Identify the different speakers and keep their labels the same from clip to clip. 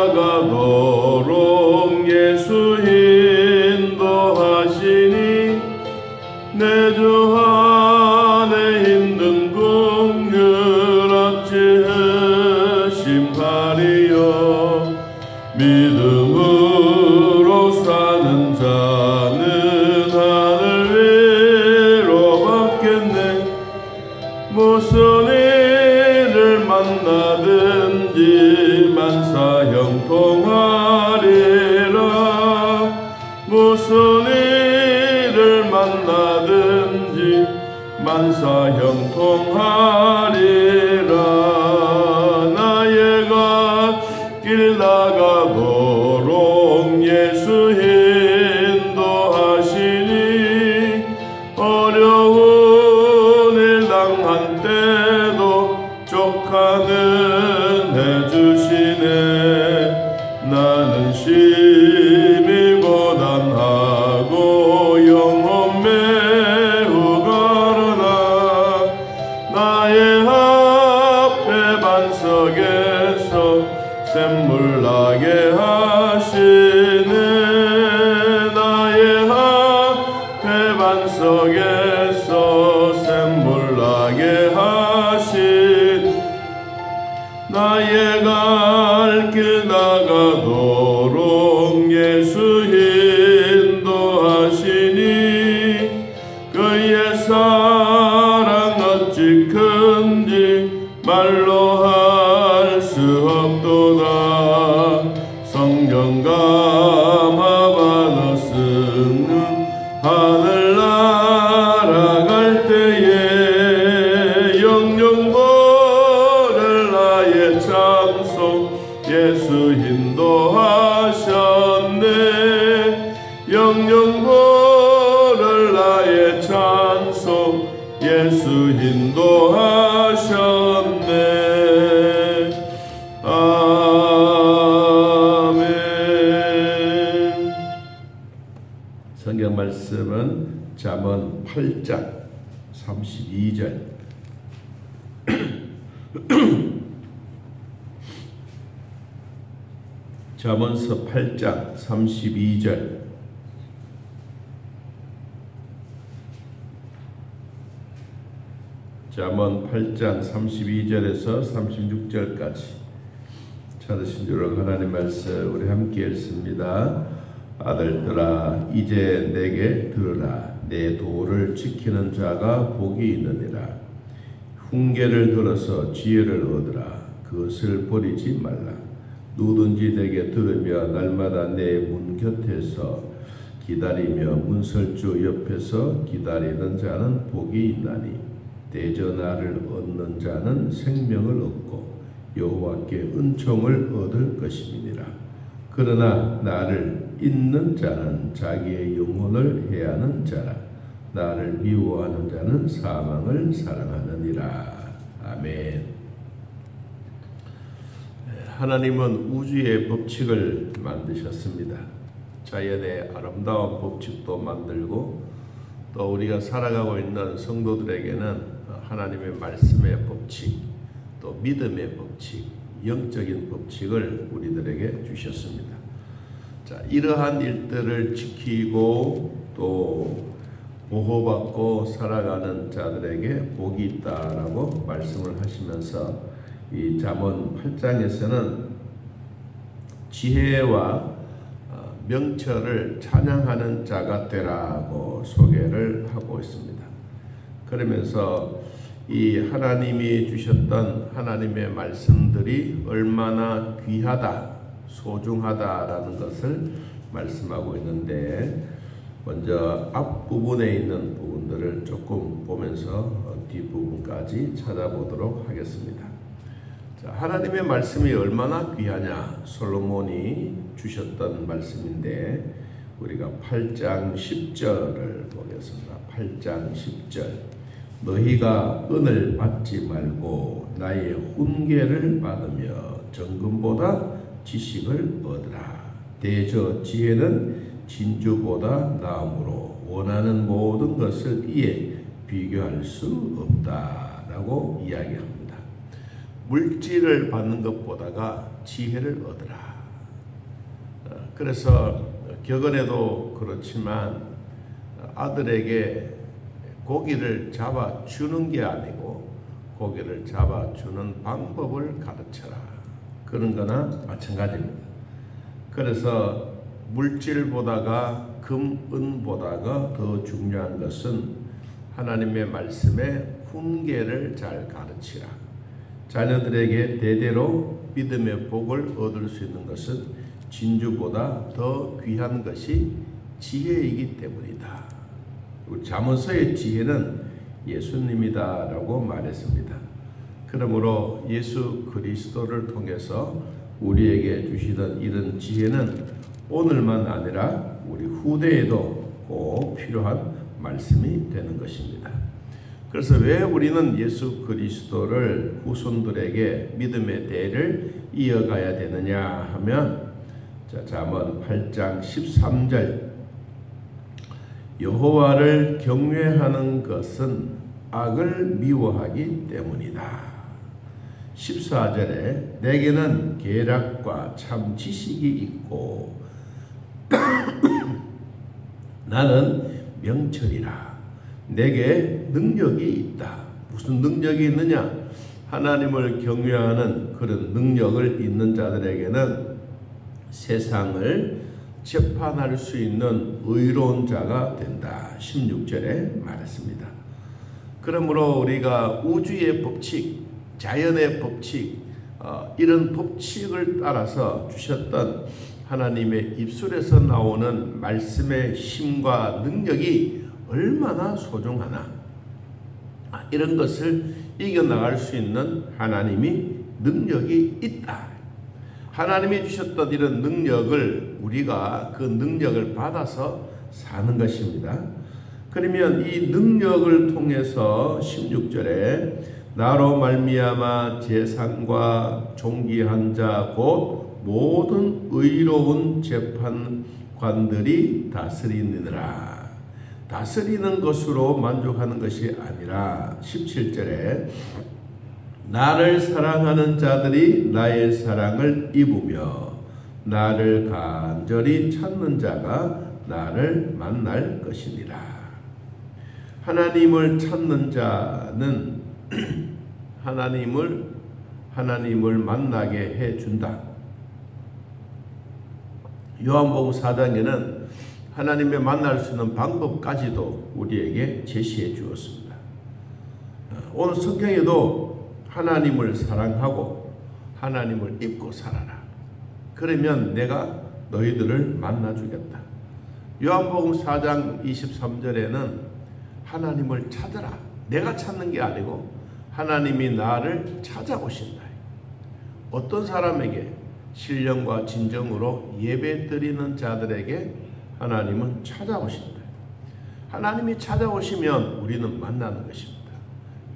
Speaker 1: 나가도록 예수 인도하시니 내 주 안에 힘든 긍휼 어찌 의심하리요. 믿음으로 사는 자는 하늘 위로 받겠네. 무슨 일을 만나든지 만사 형통하리라. 무슨 일을 만나든지 만사 형통하리라. 나의 갓길 나가도록 예수 인도하시니 어려운 일 당한 때도 족하는 해주시네. 나는 심히 고단하고 영혼 매우 가르나 나의 앞에 반석에서 샘물 나게 하시네. 나의 앞에 반석에서 샘물 나게 하시네. 나의 갈 길 나가도록 예수 인도하시니 그의 사랑 어찌 큰지 말로 할 수 없도다. 성경 감화 쓰는 하늘 날아갈 때에 영영 보를 나의 찬송 예수 인도하셨네. 영영 보를 나의 찬송 예수 인도하셨네. 아멘. 성경 말씀은 잠언 8장 32절. 잠언서 8장 32절. 잠언 8장 32절에서 36절까지 찾으신 줄 하나님 말씀 우리 함께 읽습니다. 아들들아 이제 내게 들으라. 내 도를 지키는 자가 복이 있느니라. 훈계를 들어서 지혜를 얻으라. 그것을 버리지 말라. 누구든지 내게 들으며 날마다 내 문 곁에서 기다리며 문설주 옆에서 기다리는 자는 복이 있나니 대전하를 얻는 자는 생명을 얻고 여호와께 은총을 얻을 것임이니라. 그러나 나를 잊는 자는 자기의 영혼을 해하는 자라. 나를 미워하는 자는 사망을 사랑하느니라. 아멘. 하나님은 우주의 법칙을 만드셨습니다. 자연의 아름다운 법칙도 만들고 또 우리가 살아가고 있는 성도들에게는 하나님의 말씀의 법칙, 또 믿음의 법칙, 영적인 법칙을 우리들에게 주셨습니다. 자, 이러한 일들을 지키고 또 보호받고 살아가는 자들에게 복이 있다라고 말씀을 하시면서 이 잠언 8장에서는 지혜와 명철을 찬양하는 자가 되라고 소개를 하고 있습니다. 그러면서 이 하나님이 주셨던 하나님의 말씀들이 얼마나 귀하다, 소중하다라는 것을 말씀하고 있는데 먼저 앞부분에 있는 부분들을 조금 보면서 뒷부분까지 찾아보도록 하겠습니다. 자, 하나님의 말씀이 얼마나 귀하냐, 솔로몬이 주셨던 말씀인데 우리가 8장 10절을 보겠습니다. 8장 10절. 너희가 은을 받지 말고 나의 훈계를 받으며 정금보다 지식을 얻으라. 대저 지혜는 진주보다 나음으로 원하는 모든 것을 이에 비교할 수 없다라고 이야기합니다. 물질을 받는 것보다가 지혜를 얻으라. 그래서 격언에도 그렇지만 아들에게 고기를 잡아주는 게 아니고 고기를 잡아주는 방법을 가르쳐라. 그런 거나 마찬가지입니다. 그래서 물질보다가 금, 은보다가 더 중요한 것은 하나님의 말씀에 훈계를 잘 가르치라. 자녀들에게 대대로 믿음의 복을 얻을 수 있는 것은 진주보다 더 귀한 것이 지혜이기 때문이다. 잠언서의 지혜는 예수님이다 라고 말했습니다. 그러므로 예수 그리스도를 통해서 우리에게 주시던 이런 지혜는 오늘만 아니라 우리 후대에도 꼭 필요한 말씀이 되는 것입니다. 그래서 왜 우리는 예수 그리스도를 후손들에게 믿음의 대를 이어가야 되느냐 하면 잠언 8장 13절 여호와를 경외하는 것은 악을 미워하기 때문이다. 14절에 내게는 계략과 참 지식이 있고 나는 명철이라. 내게 능력이 있다. 무슨 능력이 있느냐? 하나님을 경외하는 그런 능력을 있는 자들에게는 세상을 재판할 수 있는 의로운 자가 된다. 16절에 말했습니다. 그러므로 우리가 우주의 법칙, 자연의 법칙, 이런 법칙을 따라서 주셨던 하나님의 입술에서 나오는 말씀의 힘과 능력이 얼마나 소중하나, 이런 것을 이겨나갈 수 있는 하나님이 능력이 있다. 하나님이 주셨던 이런 능력을 우리가 그 능력을 받아서 사는 것입니다. 그러면 이 능력을 통해서 16절에 나로 말미암아 재산과 존귀한 자 곧 모든 의로운 재판관들이 다스리느니라. 다스리는 것으로 만족하는 것이 아니라 17절에 나를 사랑하는 자들이 나의 사랑을 입으며 나를 간절히 찾는 자가 나를 만날 것이니라. 하나님을 찾는 자는 하나님을 만나게 해준다. 요한복음 4장에는 하나님을 만날 수 있는 방법까지도 우리에게 제시해 주었습니다. 오늘 성경에도 하나님을 사랑하고 하나님을 입고 살아라. 그러면 내가 너희들을 만나주겠다. 요한복음 4장 23절에는 하나님을 찾아라. 내가 찾는 게 아니고 하나님이 나를 찾아오신다. 어떤 사람에게? 신령과 진정으로 예배 드리는 자들에게 하나님은 찾아오신다. 하나님이 찾아오시면 우리는 만나는 것입니다.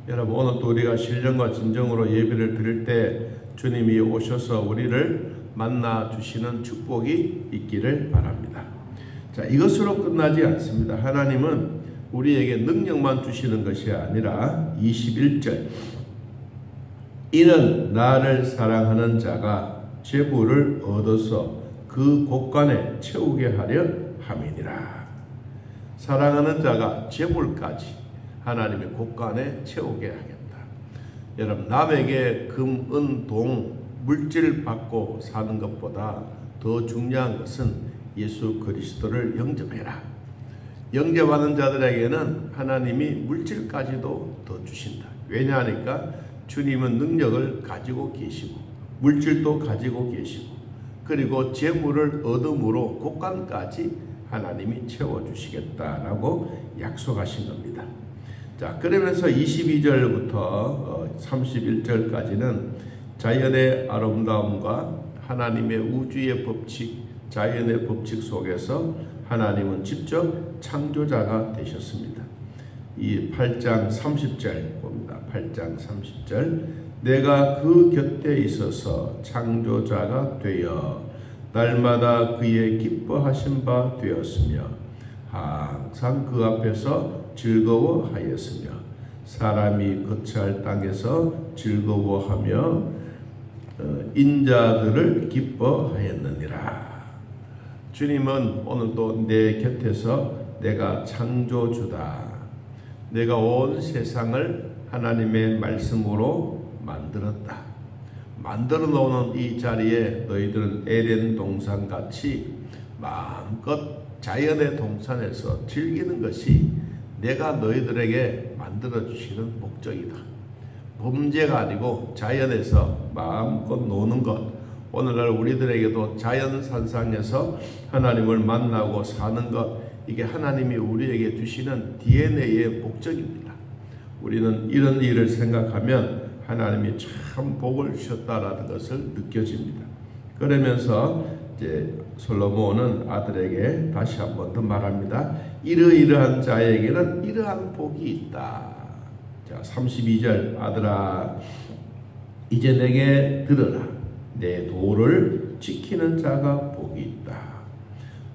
Speaker 1: 여러분, 오늘 또 우리가 신령과 진정으로 예배를 드릴 때 주님이 오셔서 우리를 만나 주시는 축복이 있기를 바랍니다. 자, 이것으로 끝나지 않습니다. 하나님은 우리에게 능력만 주시는 것이 아니라 21절 이는 나를 사랑하는 자가 재물을 얻어서 그 곳간에 채우게 하려 함이니라. 사랑하는 자가 재물까지 하나님의 곳간에 채우게 하겠다. 여러분, 남에게 금, 은, 동, 물질 받고 사는 것보다 더 중요한 것은 예수 그리스도를 영접해라. 영접하는 자들에게는 하나님이 물질까지도 더 주신다. 왜냐하니까 주님은 능력을 가지고 계시고 물질도 가지고 계시고 그리고 재물을 얻음으로 곳간까지 하나님이 채워주시겠다라고 약속하신 겁니다. 자, 그러면서 22절부터 31절까지는 자연의 아름다움과 하나님의 우주의 법칙, 자연의 법칙 속에서 하나님은 직접 창조자가 되셨습니다. 이 8장 30절 봅니다. 8장 30절 내가 그 곁에 있어서 창조자가 되어 날마다 그의 기뻐하신 바 되었으며 항상 그 앞에서 즐거워하였으며 사람이 거처할 땅에서 즐거워하며 인자들을 기뻐하였느니라. 주님은 오늘도 내 곁에서 내가 창조주다. 내가 온 세상을 하나님의 말씀으로 만들었다. 만들어 놓는 이 자리에 너희들은 에덴 동산같이 마음껏 자연의 동산에서 즐기는 것이 내가 너희들에게 만들어주시는 목적이다. 범죄가 아니고 자연에서 마음껏 노는 것. 오늘날 우리들에게도 자연산상에서 하나님을 만나고 사는 것, 이게 하나님이 우리에게 주시는 DNA의 목적입니다. 우리는 이런 일을 생각하면 하나님이 참 복을 주셨다라는 것을 느껴집니다. 그러면서 이제 솔로몬은 아들에게 다시 한 번 더 말합니다. 이러이러한 자에게는 이러한 복이 있다. 자, 32절 아들아 이제 내게 들으라. 내 도를 지키는 자가 복이 있다.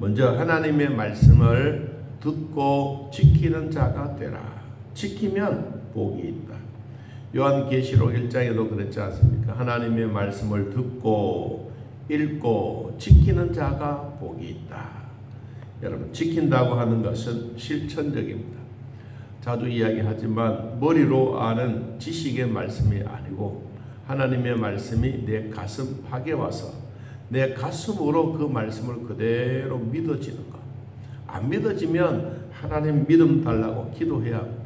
Speaker 1: 먼저 하나님의 말씀을 듣고 지키는 자가 되라. 지키면 복이 있다. 요한계시록 1장에도 그랬지 않습니까? 하나님의 말씀을 듣고 읽고 지키는 자가 복이 있다. 여러분, 지킨다고 하는 것은 실천적입니다. 자주 이야기하지만 머리로 아는 지식의 말씀이 아니고 하나님의 말씀이 내 가슴 팍에 와서 내 가슴으로 그 말씀을 그대로 믿어지는 것. 안 믿어지면 하나님 믿음 달라고 기도해야 합니다.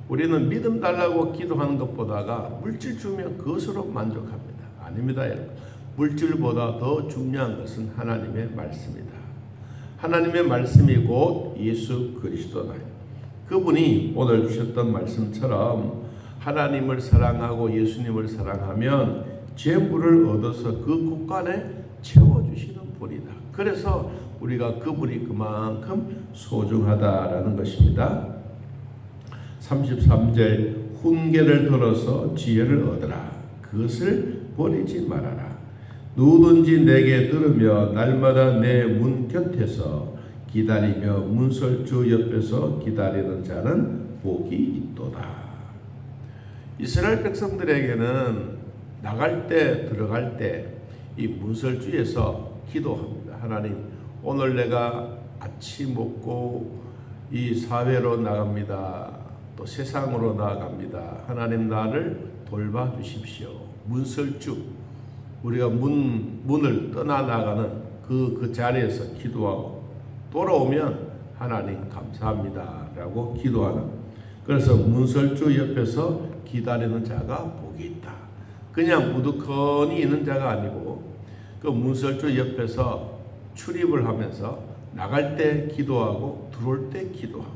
Speaker 1: 우리는 믿음 달라고 기도하는 것보다가 물질 주면 그것으로 만족합니다. 아닙니다, 여러분. 물질보다 더 중요한 것은 하나님의 말씀이다. 하나님의 말씀이 곧 예수 그리스도다. 그분이 오늘 주셨던 말씀처럼 하나님을 사랑하고 예수님을 사랑하면 재물을 얻어서 그 곳간에 채워주시는 분이다. 그래서 우리가 그분이 그만큼 소중하다라는 것입니다. 33절 훈계를 들어서 지혜를 얻으라. 그것을 버리지 말아라. 누구든지 내게 들으며 날마다 내 문 곁에서 기다리며 문설주 옆에서 기다리는 자는 복이 있도다. 이스라엘 백성들에게는 나갈 때 들어갈 때 이 문설주에서 기도합니다. 하나님, 오늘 내가 아침 먹고 이 사회로 나갑니다. 또 세상으로 나아갑니다. 하나님, 나를 돌봐주십시오. 문설주, 우리가 문을 떠나나가는 그 자리에서 기도하고 돌아오면 하나님 감사합니다 라고 기도하는, 그래서 문설주 옆에서 기다리는 자가 복이 있다. 그냥 무두커니 있는 자가 아니고 그 문설주 옆에서 출입을 하면서 나갈 때 기도하고 들어올 때 기도하고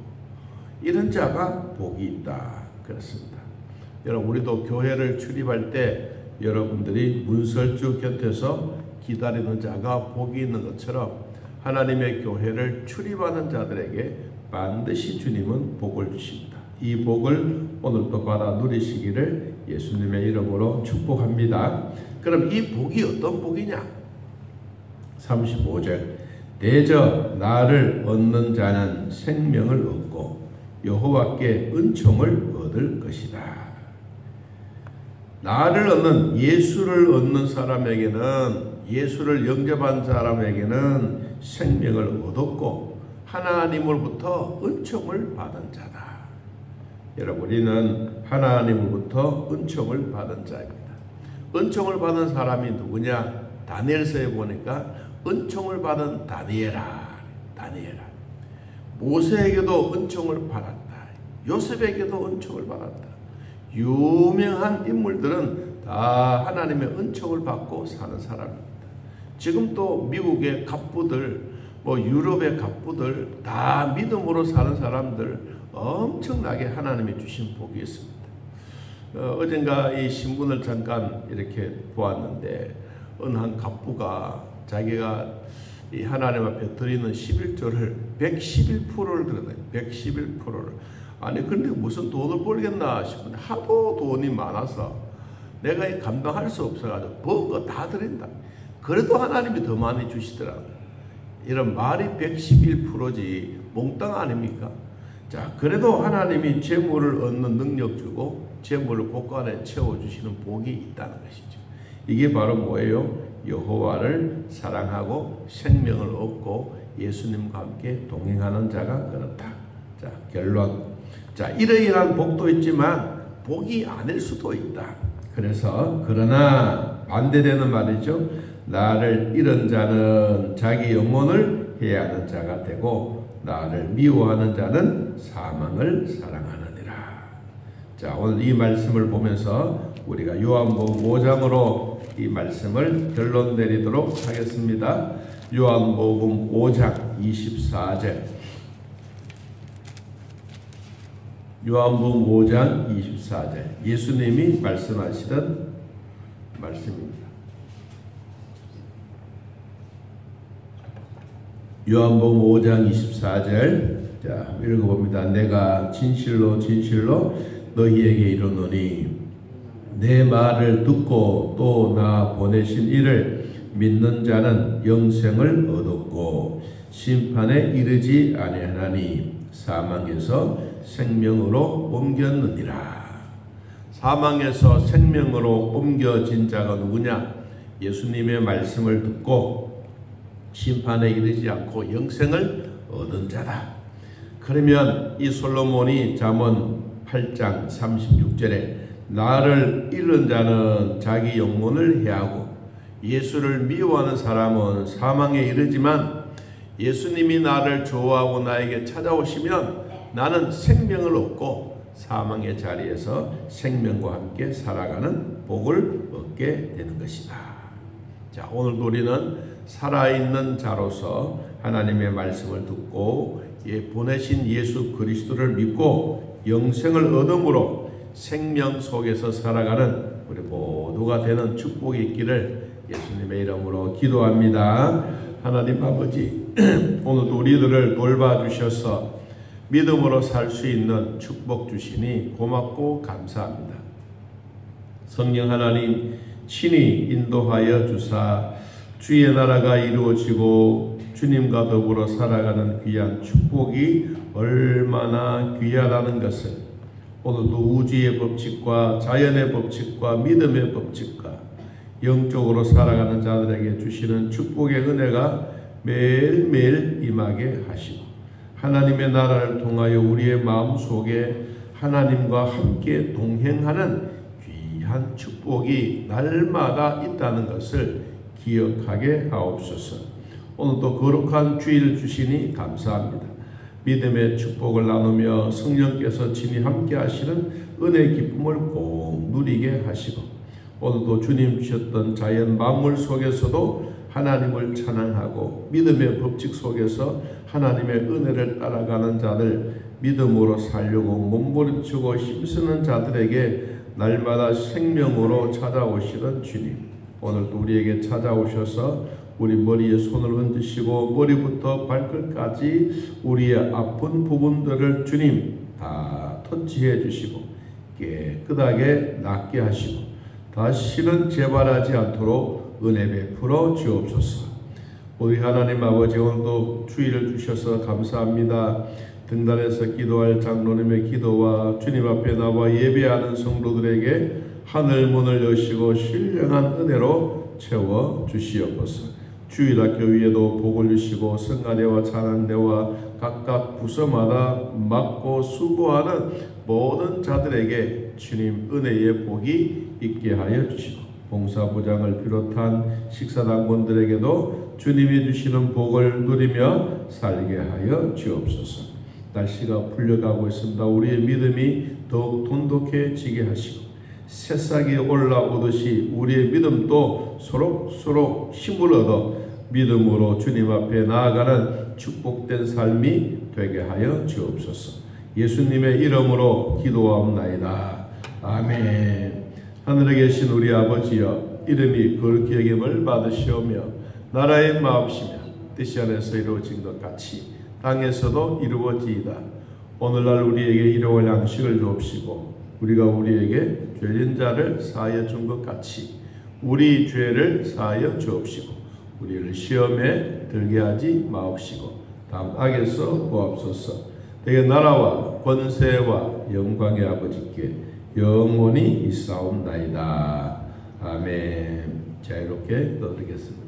Speaker 1: 이런 자가 복이 있다. 그렇습니다. 여러분, 우리도 교회를 출입할 때 여러분들이 문설주 곁에서 기다리는 자가 복이 있는 것처럼 하나님의 교회를 출입하는 자들에게 반드시 주님은 복을 주십니다. 이 복을 오늘도 받아 누리시기를 예수님의 이름으로 축복합니다. 그럼 이 복이 어떤 복이냐? 35절 대저 나를 얻는 자는 생명을 얻고 여호와께 은총을 얻을 것이다. 나를 얻는, 예수를 얻는 사람에게는, 예수를 영접한 사람에게는 생명을 얻었고 하나님으로부터 은총을 받은 자다. 여러분, 우리는 하나님으로부터 은총을 받은 자입니다. 은총을 받은 사람이 누구냐? 다니엘서에 보니까 은총을 받은 다니엘아. 모세에게도 은총을 받았다. 요셉에게도 은총을 받았다. 유명한 인물들은 다 하나님의 은총을 받고 사는 사람입니다. 지금 또 미국의 갑부들, 유럽의 갑부들 다 믿음으로 사는 사람들 엄청나게 하나님이 주신 복이 있습니다. 어젠가 이 신문을 잠깐 이렇게 보았는데 어느 한 갑부가 자기가 이 하나님 앞에 드리는 11조를 111%를 드렸어요. 111%를. 아니 근데 무슨 돈을 벌겠나 싶은데 하도 돈이 많아서 내가 감당할 수 없어가지고 버은 거 다 드린다. 그래도 하나님이 더 많이 주시더라고요. 이런 말이 111%지 몽땅 아닙니까? 자, 그래도 하나님이 재물을 얻는 능력 주고 재물을 곳간에 채워주시는 복이 있다는 것이죠. 이게 바로 뭐예요? 여호와를 사랑하고 생명을 얻고 예수님과 함께 동행하는 자가 그렇다. 자, 결론. 자, 이러이러한 복도 있지만 복이 아닐 수도 있다. 그래서 그러나 반대되는 말이죠. 나를 잃은 자는 자기 영혼을 해하는 자가 되고 나를 미워하는 자는 사망을 사랑하느니라. 자, 오늘 이 말씀을 보면서 우리가 요한복음 5장으로 이 말씀을 결론 내리도록 하겠습니다. 요한복음 5장 24절. 요한복음 5장 24절. 예수님이 말씀하시던 말씀입니다. 요한복음 5장 24절. 자, 읽어봅니다. 내가 진실로 진실로 너희에게 이르노니 내 말을 듣고 또 나 보내신 이를 믿는 자는 영생을 얻었고 심판에 이르지 아니하나니 사망에서 생명으로 옮겼느니라. 사망에서 생명으로 옮겨진 자가 누구냐? 예수님의 말씀을 듣고 심판에 이르지 않고 영생을 얻은 자다. 그러면 이 솔로몬이 잠언 8장 36절에 나를 잃은 자는 자기 영혼을 해하고 예수를 미워하는 사람은 사망에 이르지만 예수님이 나를 좋아하고 나에게 찾아오시면 나는 생명을 얻고 사망의 자리에서 생명과 함께 살아가는 복을 얻게 되는 것이다. 자, 오늘도 우리는 살아있는 자로서 하나님의 말씀을 듣고 보내신 예수 그리스도를 믿고 영생을 얻음으로 생명 속에서 살아가는 우리 모두가 되는 축복이 있기를 예수님의 이름으로 기도합니다. 하나님 아버지, 오늘도 우리들을 돌봐주셔서 믿음으로 살 수 있는 축복 주시니 고맙고 감사합니다. 성령 하나님 친히 인도하여 주사 주의 나라가 이루어지고 주님과 더불어 살아가는 귀한 축복이 얼마나 귀하다는 것을 오늘도 우주의 법칙과 자연의 법칙과 믿음의 법칙과 영적으로 살아가는 자들에게 주시는 축복의 은혜가 매일매일 임하게 하시고 하나님의 나라를 통하여 우리의 마음속에 하나님과 함께 동행하는 귀한 축복이 날마다 있다는 것을 기억하게 하옵소서. 오늘도 거룩한 주일을 주시니 감사합니다. 믿음의 축복을 나누며 성령께서 친히 함께 하시는 은혜 기쁨을 꼭 누리게 하시고 오늘도 주님 주셨던 자연 만물 속에서도 하나님을 찬양하고 믿음의 법칙 속에서 하나님의 은혜를 따라가는 자들 믿음으로 살려고 몸부림치고 힘쓰는 자들에게 날마다 생명으로 찾아오시던 주님, 오늘도 우리에게 찾아오셔서 우리 머리에 손을 얹으시고 머리부터 발끝까지 우리의 아픈 부분들을 주님 다 터치해 주시고 깨끗하게 낫게 하시고 다시는 재발하지 않도록 은혜 베풀어 주옵소서. 우리 하나님 아버지, 오늘도 주의를 주셔서 감사합니다. 등단에서 기도할 장로님의 기도와 주님 앞에 나와 예배하는 성도들에게 하늘 문을 여시고 신령한 은혜로 채워 주시옵소서. 주일학교 위에도 복을 주시고 성가대와 찬양대와 각각 부서마다 맡고 수고하는 모든 자들에게 주님 은혜의 복이 있게 하여 주시고 봉사부장을 비롯한 식사당번들에게도 주님이 주시는 복을 누리며 살게 하여 주옵소서. 날씨가 풀려가고 있습니다. 우리의 믿음이 더욱 돈독해지게 하시고 새싹이 올라오듯이 우리의 믿음도 소록소록 힘을 얻어 믿음으로 주님 앞에 나아가는 축복된 삶이 되게 하여 주옵소서. 예수님의 이름으로 기도하옵나이다. 아멘. 하늘에 계신 우리 아버지여, 이름이 거룩히 여김을 받으시오며 나라의 마음이시며 뜻이 안에서 이루어진 것 같이 땅에서도 이루어지이다. 오늘날 우리에게 일용할 양식을 주옵시고 우리가 우리에게 죄진 자를 사하여 준 것 같이 우리 죄를 사하여 주옵시고 우리를 시험에 들게 하지 마옵시고 다음 악에서 구하옵소서. 내게 나라와 권세와 영광의 아버지께 영원히 있사옵나이다. 아멘. 자유롭게 떠드리겠습니다.